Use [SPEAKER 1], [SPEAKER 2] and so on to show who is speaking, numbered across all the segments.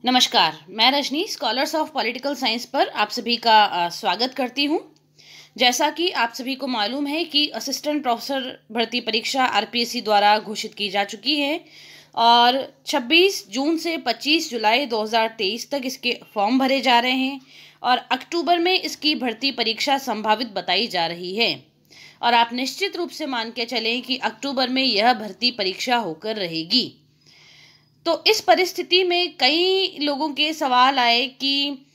[SPEAKER 1] नमस्कार, मैं Rajni scholars of political science पर आप सभी का स्वागत करती हूं। जैसा कि आप सभी को मालूम है कि असिस्टेंट प्रोफेसर भर्ती परीक्षा आरपीएससी द्वारा घोषित की जा चुकी है और 26 जून से 25 जुलाई 2023 तक इसके फॉर्म भरे जा रहे हैं और अक्टूबर में इसकी भर्ती परीक्षा संभावित बताई जा रही है। और आप निश्चित रूप से मान के चलें कि अक्टूबर में यह भर्ती परीक्षा होकर रहेगी। तो इस परिस्थिति में कई लोगों के सवाल आए कि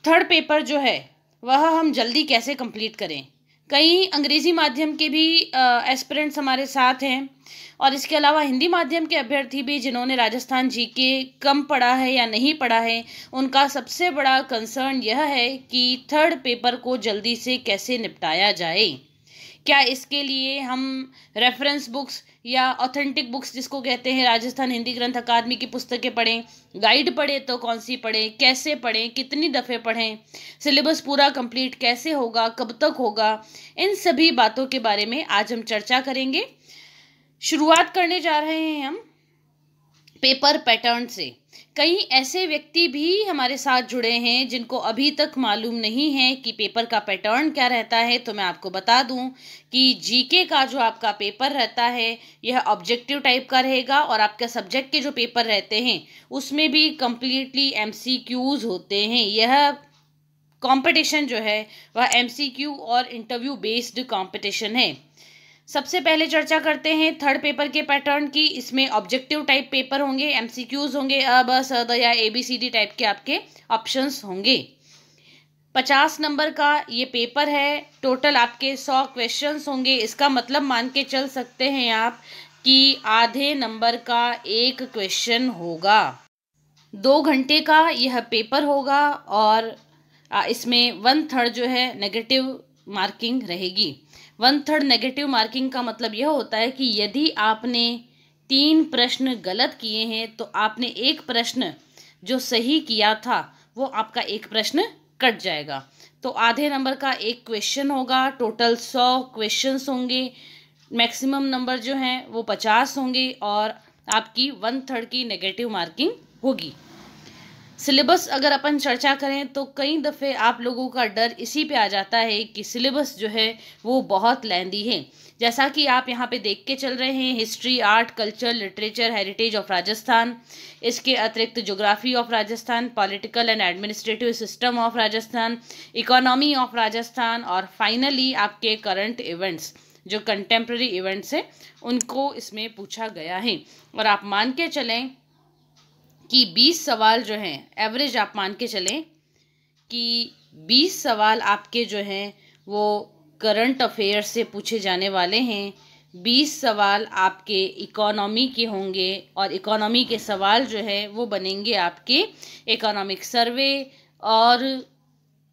[SPEAKER 1] थर्ड पेपर जो है वह हम जल्दी कैसे कंप्लीट करें। कई अंग्रेजी माध्यम के भी एस्पिरेंट्स हमारे साथ हैं और इसके अलावा हिंदी माध्यम के अभ्यर्थी भी जिन्होंने राजस्थान जीके कम पढ़ा है या नहीं पढ़ा है, उनका सबसे बड़ा कंसर्न यह है कि थर्ड पेपर को जल्दी से कैसे निपटाया जाए। क्या इसके लिए हम रेफरेंस बुक्स या ऑथेंटिक बुक्स जिसको कहते हैं राजस्थान हिंदी ग्रंथ अकादमी की पुस्तकें पढ़ें, गाइड पढ़ें तो कौन सी पढ़ें, कैसे पढ़ें, कितनी दफ़े पढ़ें, सिलेबस पूरा कंप्लीट कैसे होगा, कब तक होगा, इन सभी बातों के बारे में आज हम चर्चा करेंगे। शुरुआत करने जा रहे हैं हम पेपर पैटर्न से। कई ऐसे व्यक्ति भी हमारे साथ जुड़े हैं जिनको अभी तक मालूम नहीं है कि पेपर का पैटर्न क्या रहता है। तो मैं आपको बता दूं कि जीके का जो आपका पेपर रहता है यह ऑब्जेक्टिव टाइप का रहेगा और आपके सब्जेक्ट के जो पेपर रहते हैं उसमें भी कंप्लीटली एमसीक्यूज होते हैं। यह कंपटीशन जो है वह एमसीक्यू और इंटरव्यू बेस्ड कंपटीशन है। सबसे पहले चर्चा करते हैं थर्ड पेपर के पैटर्न की। इसमें ऑब्जेक्टिव टाइप पेपर होंगे, एमसीक्यूज होंगे, अ ब स द या एबीसीडी टाइप के आपके ऑप्शंस होंगे। 50 नंबर का ये पेपर है। टोटल आपके 100 क्वेश्चंस होंगे। इसका मतलब मान के चल सकते हैं आप कि आधे नंबर का एक क्वेश्चन होगा। 2 घंटे का यह पेपर होगा और इसमें 1/3 जो है नेगेटिव मार्किंग रहेगी। 1/3 नेगेटिव मार्किंग का मतलब यह होता है कि यदि आपने 3 प्रश्न गलत किए हैं तो आपने एक प्रश्न जो सही किया था वो आपका एक प्रश्न कट जाएगा। तो आधे नंबर का एक क्वेश्चन होगा। टोटल 100 क्वेश्चंस होंगे। मैक्सिमम नंबर जो हैं वो 50 होंगे और आपकी 1/3 की नेगेटिव मार्किंग होगी। सिलेबस अगर अपन चर्चा करें तो कई दफ़े आप लोगों का डर इसी पे आ जाता है कि सिलेबस जो है वो बहुत लेंदी है। जैसा कि आप यहाँ पे देख के चल रहे हैं, history, art, culture, literature, heritage of Rajasthan, इसके अतिरिक्त geography of Rajasthan, political and administrative system of Rajasthan, economy of Rajasthan और फाइनली आपके करंट इवेंट्स जो कंटेम्प्रेरी इवेंट्स हैं उनको इसमें पूछा गया है। और आप मान के चलें कि 20 सवाल जो हैं, एवरेज आप मान के चलें कि 20 सवाल आपके जो हैं वो करंट अफेयर्स से पूछे जाने वाले हैं। 20 सवाल आपके इकोनॉमी के होंगे और इकोनॉमी के सवाल जो है वो बनेंगे आपके इकोनॉमिक सर्वे और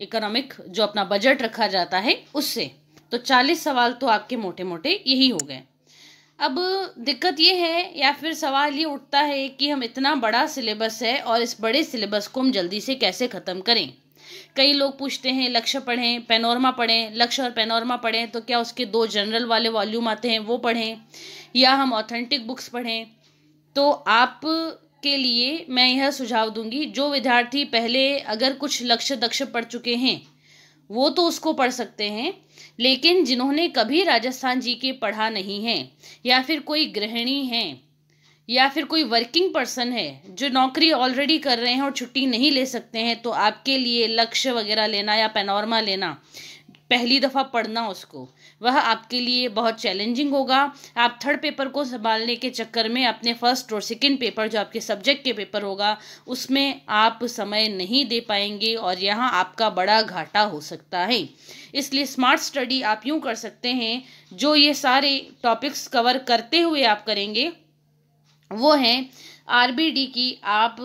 [SPEAKER 1] इकोनॉमिक जो अपना बजट रखा जाता है उससे। तो 40 सवाल तो आपके मोटे मोटे यही हो गए। अब दिक्कत ये है या फिर सवाल ये उठता है कि हम इतना बड़ा सिलेबस है और इस बड़े सिलेबस को हम जल्दी से कैसे ख़त्म करें। कई लोग पूछते हैं लक्ष्य पढ़ें, पैनोरमा पढ़ें, लक्ष्य और पैनोरमा पढ़ें तो क्या उसके 2 जनरल वाले वॉल्यूम आते हैं वो पढ़ें या हम ऑथेंटिक बुक्स पढ़ें। तो आप के लिए मैं यह सुझाव दूंगी, जो विद्यार्थी पहले अगर कुछ लक्ष्य दक्ष पढ़ चुके हैं वो तो उसको पढ़ सकते हैं, लेकिन जिन्होंने कभी राजस्थान जीके पढ़ा नहीं है या फिर कोई गृहिणी है या फिर कोई वर्किंग पर्सन है जो नौकरी ऑलरेडी कर रहे हैं और छुट्टी नहीं ले सकते हैं, तो आपके लिए लक्ष्य वगैरह लेना या पैनोरमा लेना, पहली दफ़ा पढ़ना उसको, वह आपके लिए बहुत चैलेंजिंग होगा। आप थर्ड पेपर को संभालने के चक्कर में अपने फर्स्ट और सेकंड पेपर जो आपके सब्जेक्ट के पेपर होगा उसमें आप समय नहीं दे पाएंगे और यहाँ आपका बड़ा घाटा हो सकता है। इसलिए स्मार्ट स्टडी आप यूँ कर सकते हैं, जो ये सारे टॉपिक्स कवर करते हुए आप करेंगे वो हैं आरबीडी की आप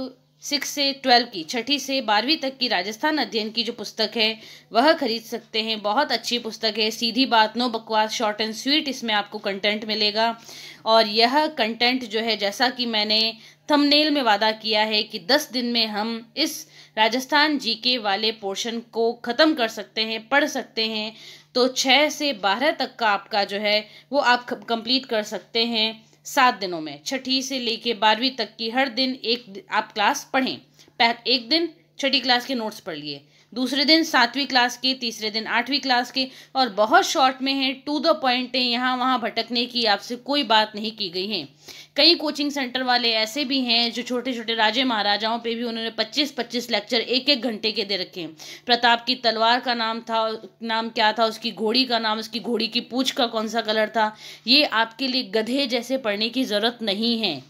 [SPEAKER 1] 6 से 12 की, 6ठी से 12वीं तक की राजस्थान अध्ययन की जो पुस्तक है वह खरीद सकते हैं। बहुत अच्छी पुस्तक है, सीधी बात, नो बकवास, शॉर्ट एंड स्वीट इसमें आपको कंटेंट मिलेगा। और यह कंटेंट जो है, जैसा कि मैंने थंबनेल में वादा किया है कि 10 दिन में हम इस राजस्थान जीके वाले पोर्शन को ख़त्म कर सकते हैं, पढ़ सकते हैं। तो 6 से 12 तक का आपका जो है वो आप कंप्लीट कर सकते हैं 7 दिनों में, छठी से लेके 12वीं तक की हर दिन एक आप क्लास पढ़ें। एक दिन छठी क्लास के नोट्स पढ़ लिए, दूसरे दिन 7वीं क्लास के, तीसरे दिन 8वीं क्लास के, और बहुत शॉर्ट में है, टू द पॉइंट है, यहाँ वहाँ भटकने की आपसे कोई बात नहीं की गई है। कई कोचिंग सेंटर वाले ऐसे भी हैं जो छोटे छोटे राजे महाराजाओं पे भी उन्होंने 25-25 लेक्चर एक एक घंटे के दे रखे हैं। प्रताप की तलवार का नाम क्या था, उसकी घोड़ी का नाम, उसकी घोड़ी की पूंछ का कौन सा कलर था, ये आपके लिए गधे जैसे पढ़ने की ज़रूरत नहीं है।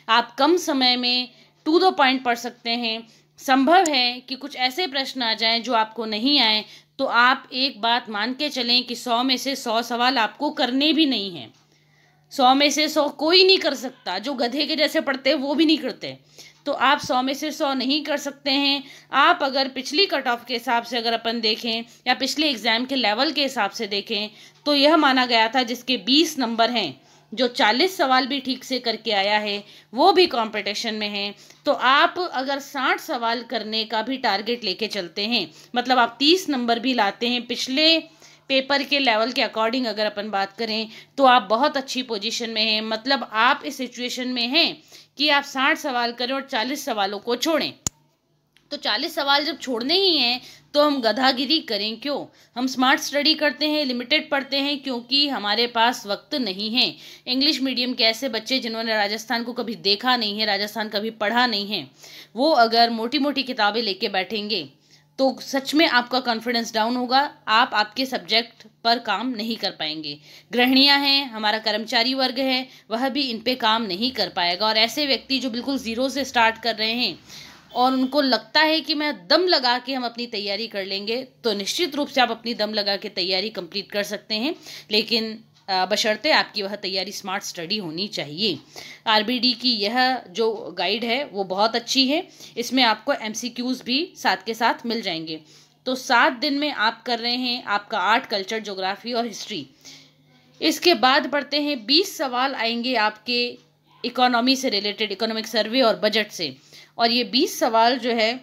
[SPEAKER 1] आप कम समय में टू द पॉइंट पढ़ सकते हैं। संभव है कि कुछ ऐसे प्रश्न आ जाएं जो आपको नहीं आए, तो आप एक बात मान के चलें कि 100 में से 100 सवाल आपको करने भी नहीं हैं। 100 में से 100 कोई नहीं कर सकता, जो गधे के जैसे पढ़ते हैं वो भी नहीं करते। तो आप 100 में से 100 नहीं कर सकते हैं। आप अगर पिछली कट ऑफ के हिसाब से अगर अपन देखें या पिछले एग्जाम के लेवल के हिसाब से देखें, तो यह माना गया था जिसके 20 नंबर हैं, जो 40 सवाल भी ठीक से करके आया है वो भी कंपटीशन में है। तो आप अगर 60 सवाल करने का भी टारगेट लेके चलते हैं, मतलब आप 30 नंबर भी लाते हैं पिछले पेपर के लेवल के अकॉर्डिंग अगर अपन बात करें, तो आप बहुत अच्छी पोजीशन में हैं। मतलब आप इस सिचुएशन में हैं कि आप 60 सवाल करें और 40 सवालों को छोड़ें। तो 40 सवाल जब छोड़ने ही हैं तो हम गधागिरी करें क्यों? हम स्मार्ट स्टडी करते हैं, लिमिटेड पढ़ते हैं, क्योंकि हमारे पास वक्त नहीं है। इंग्लिश मीडियम के ऐसे बच्चे जिन्होंने राजस्थान को कभी देखा नहीं है, राजस्थान कभी पढ़ा नहीं है, वो अगर मोटी मोटी किताबें लेके बैठेंगे तो सच में आपका कॉन्फिडेंस डाउन होगा। आप आपके सब्जेक्ट पर काम नहीं कर पाएंगे। गृहिणियां हैं, हमारा कर्मचारी वर्ग है, वह भी इन पे काम नहीं कर पाएगा। और ऐसे व्यक्ति जो बिल्कुल ज़ीरो से स्टार्ट कर रहे हैं और उनको लगता है कि मैं दम लगा के हम अपनी तैयारी कर लेंगे, तो निश्चित रूप से आप अपनी दम लगा के तैयारी कंप्लीट कर सकते हैं, लेकिन बशर्ते आपकी वह तैयारी स्मार्ट स्टडी होनी चाहिए। आरबीडी की यह जो गाइड है वो बहुत अच्छी है। इसमें आपको एमसीक्यूज़ भी साथ के साथ मिल जाएंगे। तो 7 दिन में आप कर रहे हैं आपका आर्ट, कल्चर, ज्योग्राफी और हिस्ट्री। इसके बाद पढ़ते हैं 20 सवाल आएंगे आपके इकोनॉमी से रिलेटेड, इकोनॉमिक सर्वे और बजट से। और ये 20 सवाल जो है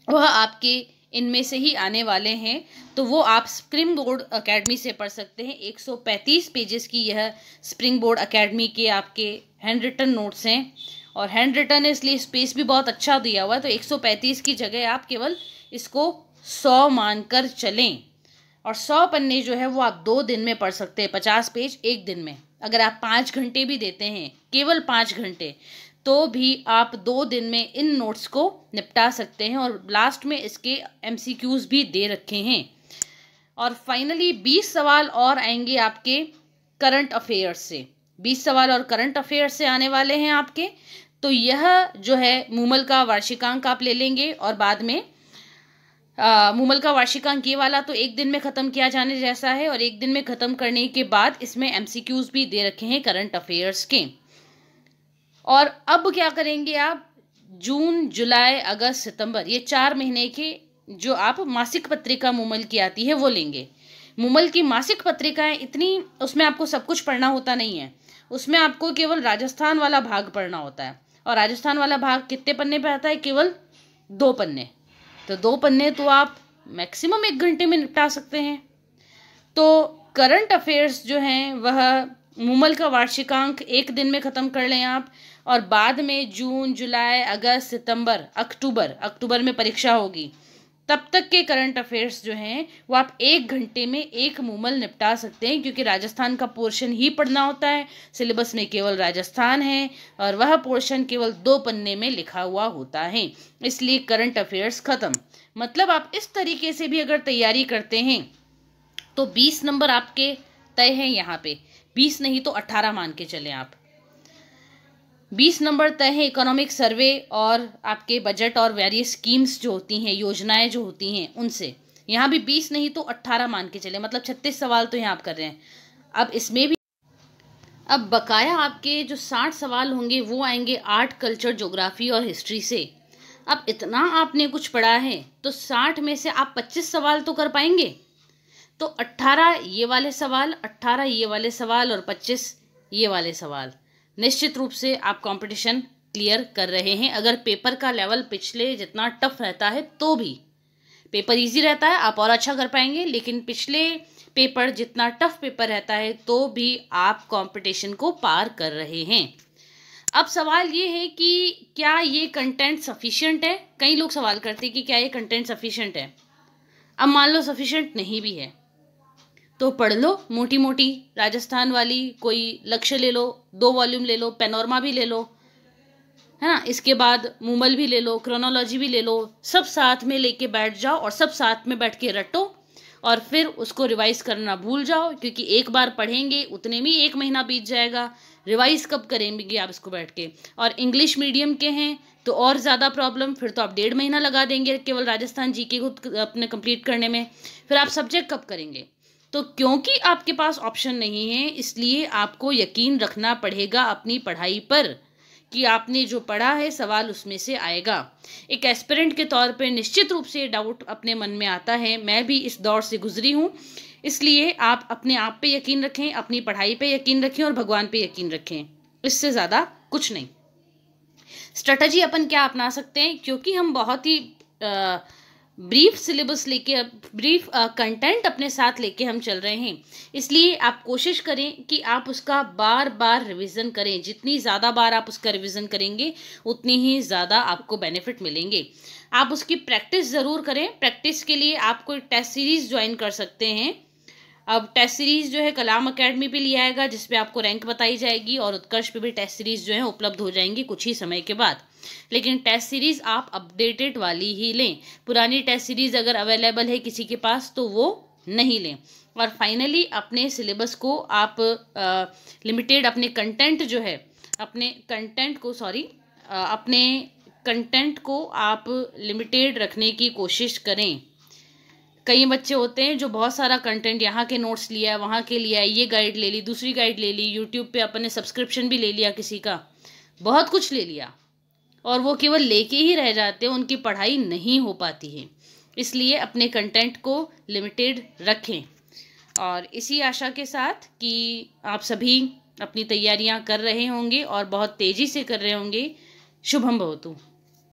[SPEAKER 1] वह आपके इनमें से ही आने वाले हैं। तो वो आप स्प्रिंग बोर्ड एकेडमी से पढ़ सकते हैं। 135 पेजेस की यह स्प्रिंग बोर्ड एकेडमी के आपके हैंड रिटन नोट्स हैं, और हैंड रिटन इसलिए स्पेस भी बहुत अच्छा दिया हुआ है। तो 135 की जगह आप केवल इसको 100 मानकर चलें, और 100 पन्ने जो है वो आप 2 दिन में पढ़ सकते हैं, 50 पेज एक दिन में। अगर आप 5 घंटे भी देते हैं, केवल 5 घंटे, तो भी आप 2 दिन में इन नोट्स को निपटा सकते हैं। और लास्ट में इसके एमसीक्यूज़ भी दे रखे हैं। और फाइनली 20 सवाल और आएंगे आपके करंट अफेयर्स से। 20 सवाल और करंट अफेयर्स से आने वाले हैं आपके। तो यह जो है मूमल का वार्षिकांक आप ले लेंगे, और बाद में मूमल का वार्षिकांक ये वाला तो एक दिन में ख़त्म किया जाने जैसा है, और एक दिन में ख़त्म करने के बाद इसमें एमसीक्यूज़ भी दे रखे हैं करंट अफेयर्स के। और अब क्या करेंगे आप? जून, जुलाई, अगस्त, सितंबर, ये 4 महीने के जो आप मासिक पत्रिका मूमल की आती है वो लेंगे। मूमल की मासिक पत्रिकाएं इतनी, उसमें आपको सब कुछ पढ़ना होता नहीं है। उसमें आपको केवल राजस्थान वाला भाग पढ़ना होता है, और राजस्थान वाला भाग कितने पन्ने पे आता है? केवल 2 पन्ने। तो 2 पन्ने तो आप मैक्सिमम 1 घंटे में निपटा सकते हैं। तो करंट अफेयर्स जो हैं वह मूमल का वार्षिकांक एक दिन में ख़त्म कर लें आप, और बाद में जून, जुलाई, अगस्त, सितंबर, अक्टूबर में परीक्षा होगी, तब तक के करंट अफेयर्स जो हैं वो आप 1 घंटे में एक मूमल निपटा सकते हैं, क्योंकि राजस्थान का पोर्शन ही पढ़ना होता है। सिलेबस में केवल राजस्थान है, और वह पोर्शन केवल 2 पन्ने में लिखा हुआ होता है, इसलिए करंट अफेयर्स ख़त्म। मतलब आप इस तरीके से भी अगर तैयारी करते हैं तो 20 नंबर आपके तय हैं यहाँ पे। 20 नहीं तो 18 मान के चलें आप। 20 नंबर तय है इकोनॉमिक सर्वे और आपके बजट और वेरियस स्कीम्स जो होती हैं, योजनाएं जो होती हैं उनसे। यहाँ भी 20 नहीं तो 18 मान के चले, मतलब 36 सवाल तो यहाँ आप कर रहे हैं। अब इसमें भी अब बकाया आपके जो 60 सवाल होंगे वो आएंगे आर्ट, कल्चर, ज्योग्राफी और हिस्ट्री से। अब इतना आपने कुछ पढ़ा है तो 60 में से आप 25 सवाल तो कर पाएंगे। तो 18 ये वाले सवाल, 18 ये वाले सवाल और 25 ये वाले सवाल, निश्चित रूप से आप कंपटीशन क्लियर कर रहे हैं। अगर पेपर का लेवल पिछले जितना टफ रहता है तो भी पेपर इजी रहता है, आप और अच्छा कर पाएंगे, लेकिन पिछले पेपर जितना टफ पेपर रहता है तो भी आप कंपटीशन को पार कर रहे हैं। अब सवाल ये है कि क्या ये कंटेंट सफिशिएंट है। कई लोग सवाल करते हैं कि क्या ये कंटेंट सफिशिएंट है। अब मान लो सफिशिएंट नहीं भी है तो पढ़ लो मोटी मोटी राजस्थान वाली, कोई लक्ष्य ले लो, 2 वॉल्यूम ले लो, पैनोरमा भी ले लो, है ना, इसके बाद मूमल भी ले लो, क्रोनोलॉजी भी ले लो, सब साथ में लेके बैठ जाओ और सब साथ में बैठ के रटो और फिर उसको रिवाइज करना भूल जाओ, क्योंकि एक बार पढ़ेंगे उतने में 1 महीना बीत जाएगा। रिवाइज कब करेंगे आप इसको बैठ के। और इंग्लिश मीडियम के हैं तो और ज़्यादा प्रॉब्लम, फिर तो आप 1.5 महीना लगा देंगे केवल राजस्थान जीके को अपने कंप्लीट करने में। फिर आप सब्जेक्ट कब करेंगे। तो क्योंकि आपके पास ऑप्शन नहीं है इसलिए आपको यकीन रखना पड़ेगा अपनी पढ़ाई पर कि आपने जो पढ़ा है सवाल उसमें से आएगा। एक एस्पिरेंट के तौर पे निश्चित रूप से डाउट अपने मन में आता है, मैं भी इस दौर से गुजरी हूँ, इसलिए आप अपने आप पे यकीन रखें, अपनी पढ़ाई पे यकीन रखें और भगवान पे यकीन रखें, इससे ज़्यादा कुछ नहीं। स्ट्रेटजी अपन क्या अपना सकते हैं, क्योंकि हम बहुत ही ब्रीफ सिलेबस लेके, ब्रीफ कंटेंट अपने साथ लेके हम चल रहे हैं, इसलिए आप कोशिश करें कि आप उसका बार बार रिवीजन करें। जितनी ज़्यादा बार आप उसका रिवीजन करेंगे उतनी ही ज़्यादा आपको बेनिफिट मिलेंगे। आप उसकी प्रैक्टिस ज़रूर करें। प्रैक्टिस के लिए आप कोई टेस्ट सीरीज़ ज्वाइन कर सकते हैं। अब टेस्ट सीरीज़ जो है कलाम अकेडमी पे लिया आएगा, जिसपे आपको रैंक बताई जाएगी, और उत्कर्ष पे भी टेस्ट सीरीज़ जो है उपलब्ध हो जाएंगी कुछ ही समय के बाद। लेकिन टेस्ट सीरीज़ आप अपडेटेड वाली ही लें। पुरानी टेस्ट सीरीज़ अगर अवेलेबल है किसी के पास तो वो नहीं लें। और फाइनली अपने सिलेबस को आप लिमिटेड, अपने कंटेंट जो है, अपने कंटेंट को आप लिमिटेड रखने की कोशिश करें। कई बच्चे होते हैं जो बहुत सारा कंटेंट, यहाँ के नोट्स लिया, वहाँ के लिया, ये गाइड ले ली, दूसरी गाइड ले ली, यूट्यूब पे अपन ने सब्सक्रिप्शन भी ले लिया, किसी का बहुत कुछ ले लिया, और वो केवल लेके ही रह जाते हैं, उनकी पढ़ाई नहीं हो पाती है। इसलिए अपने कंटेंट को लिमिटेड रखें। और इसी आशा के साथ कि आप सभी अपनी तैयारियां कर रहे होंगे और बहुत तेज़ी से कर रहे होंगे। शुभम भवतु।